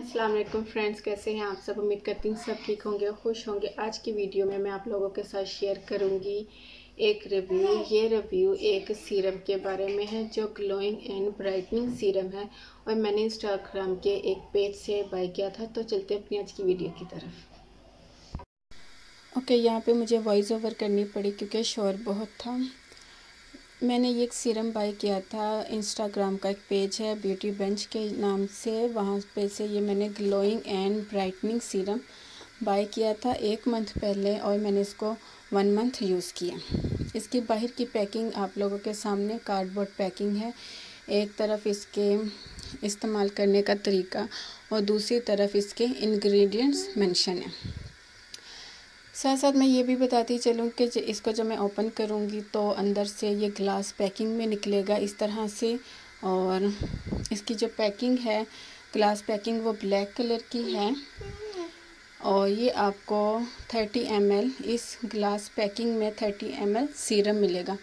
अस्सलाम वालेकुम फ्रेंड्स, कैसे हैं आप सब। उम्मीद करती हूँ सब ठीक होंगे और खुश होंगे। आज की वीडियो में मैं आप लोगों के साथ शेयर करूँगी एक रिव्यू। ये रिव्यू एक सीरम के बारे में है जो ग्लोइंग एंड ब्राइटनिंग सीरम है और मैंने इंस्टाग्राम के एक पेज से बाय किया था। तो चलते हैं अपनी आज की वीडियो की तरफ। ओके, यहाँ पे मुझे वॉइस ओवर करनी पड़ी क्योंकि शोर बहुत था। मैंने ये एक सीरम बाय किया था, इंस्टाग्राम का एक पेज है ब्यूटी बेंच के नाम से, वहाँ पे से ये मैंने glowing and brightening serum buy किया था 1 मंथ पहले और मैंने इसको 1 मंथ यूज़ किया। इसकी बाहर की पैकिंग आप लोगों के सामने कार्डबोर्ड पैकिंग है। एक तरफ इसके इस्तेमाल करने का तरीका और दूसरी तरफ इसके इंग्रेडिएंट्स मेंशन है। साथ साथ मैं ये भी बताती चलूँ कि इसको जब मैं ओपन करूँगी तो अंदर से ये ग्लास पैकिंग में निकलेगा इस तरह से। और इसकी जो पैकिंग है ग्लास पैकिंग वो ब्लैक कलर की है और ये आपको 30 ml इस ग्लास पैकिंग में 30 ml सीरम मिलेगा।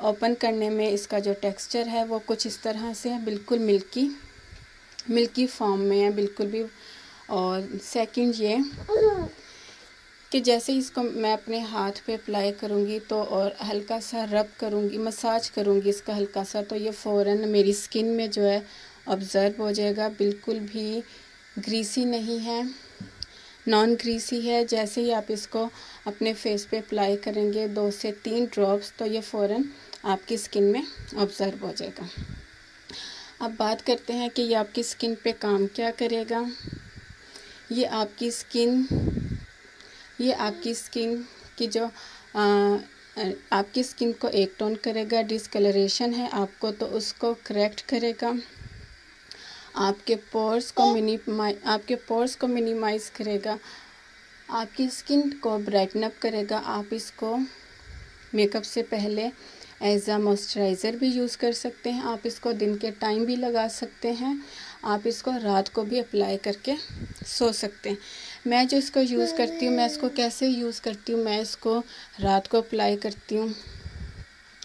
ओपन करने में इसका जो टेक्सचर है वो कुछ इस तरह से है, बिल्कुल मिल्की फॉर्म में है बिल्कुल भी। और सेकंड ये कि जैसे इसको मैं अपने हाथ पे अप्लाई करूँगी तो और हल्का सा रब करूँगी, मसाज करूँगी इसका हल्का सा, तो ये फ़ौरन मेरी स्किन में जो है ऑब्ज़र्व हो जाएगा। बिल्कुल भी ग्रीसी नहीं है, नॉन ग्रीसी है। जैसे ही आप इसको अपने फेस पे अप्लाई करेंगे 2 से 3 ड्रॉप्स तो ये फ़ौरन आपकी स्किन में ऑब्ज़र्व हो जाएगा। अब बात करते हैं कि ये आपकी स्किन पे काम क्या करेगा। ये आपकी स्किन की जो आपकी स्किन को एक टोन करेगा। डिस्कलरेशन है आपको तो उसको करेक्ट करेगा। आपके पोर्स को मिनिमाइज़ करेगा। आपकी स्किन को ब्राइटन अप करेगा। आप इसको मेकअप से पहले एज अ मॉइस्चराइज़र भी यूज़ कर सकते हैं। आप इसको दिन के टाइम भी लगा सकते हैं। आप इसको रात को भी अप्लाई करके सो सकते हैं। मैं जो इसको यूज़ करती हूँ, मैं इसको कैसे यूज़ करती हूँ, मैं इसको रात को अप्लाई करती हूँ।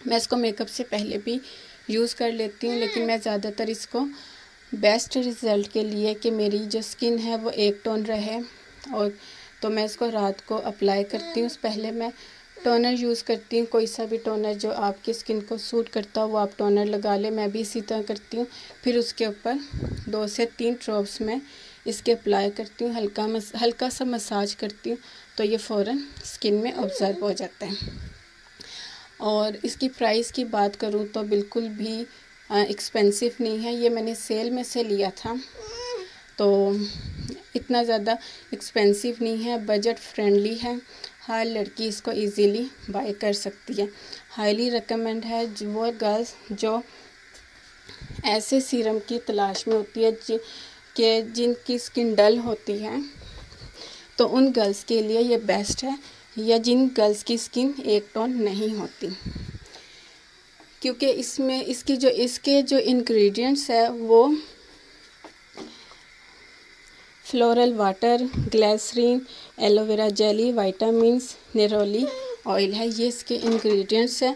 मैं इसको मेकअप से पहले भी यूज़ कर लेती हूँ, लेकिन मैं ज़्यादातर इसको बेस्ट रिज़ल्ट के लिए कि मेरी जो स्किन है वो एक टोन रहे और तो मैं इसको रात को अप्लाई करती हूँ। पहले मैं टोनर यूज़ करती हूँ, कोई सा भी टोनर जो आपकी स्किन को सूट करता हो वो आप टोनर लगा लें। मैं भी इसी तरह करती हूँ। फिर उसके ऊपर 2 से 3 ड्रॉप्स में इसके अप्लाई करती हूँ, हल्का सा मसाज करती हूँ तो ये फ़ौरन स्किन में ऑब्ज़र्व हो जाता है। और इसकी प्राइस की बात करूँ तो बिल्कुल भी एक्सपेंसिव नहीं है। ये मैंने सेल में से लिया था तो इतना ज़्यादा एक्सपेंसिव नहीं है, बजट फ्रेंडली है। हर लड़की इसको इजीली बाय कर सकती है। हाईली रिकमेंड है वो गर्ल्स जो ऐसे सीरम की तलाश में होती है कि जिनकी स्किन डल होती है, तो उन गर्ल्स के लिए ये बेस्ट है। या जिन गर्ल्स की स्किन एक टोन नहीं होती, क्योंकि इसके जो इंग्रेडिएंट्स है वो floral water, glycerin, aloe vera jelly, vitamins, neroli oil है। ये इसके इंग्रेडिएंट्स है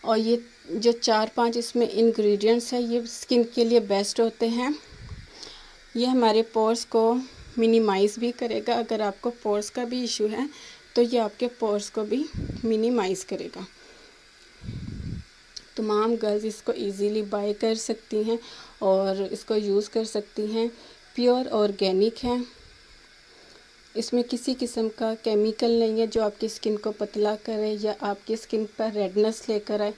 और ये जो 4-5 इसमें इंग्रेडिएंट्स है ये स्किन के लिए बेस्ट होते हैं। ये हमारे पोर्स को मिनिमाइज़ भी करेगा। अगर आपको पोर्स का भी इशू है तो ये आपके पोर्स को भी मिनिमाइज़ करेगा। तमाम गर्ल्स इसको इजीली बाय कर सकती हैं और इसको यूज़ कर सकती हैं। प्योर ऑर्गेनिक है, इसमें किसी किस्म का केमिकल नहीं है जो आपकी स्किन को पतला करे या आपकी स्किन पर रेडनेस लेकर आए।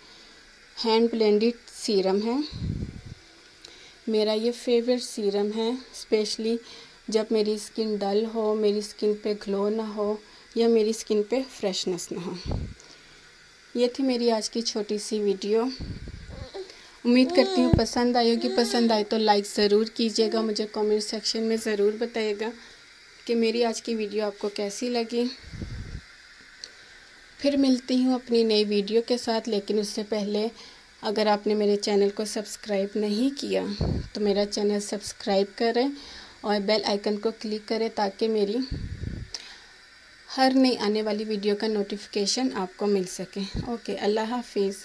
हैंड ब्लेंडेड सीरम है। मेरा ये फेवरेट सीरम है, स्पेशली जब मेरी स्किन डल हो, मेरी स्किन पे ग्लो ना हो या मेरी स्किन पे फ्रेशनेस ना हो। ये थी मेरी आज की छोटी सी वीडियो। उम्मीद करती हूँ पसंद आई होगी। पसंद आए तो लाइक ज़रूर कीजिएगा। मुझे कमेंट सेक्शन में ज़रूर बताइएगा कि मेरी आज की वीडियो आपको कैसी लगी। फिर मिलती हूँ अपनी नई वीडियो के साथ, लेकिन उससे पहले अगर आपने मेरे चैनल को सब्सक्राइब नहीं किया तो मेरा चैनल सब्सक्राइब करें और बेल आइकन को क्लिक करें ताकि मेरी हर नई आने वाली वीडियो का नोटिफिकेशन आपको मिल सके। ओके, अल्लाह हाफिज़।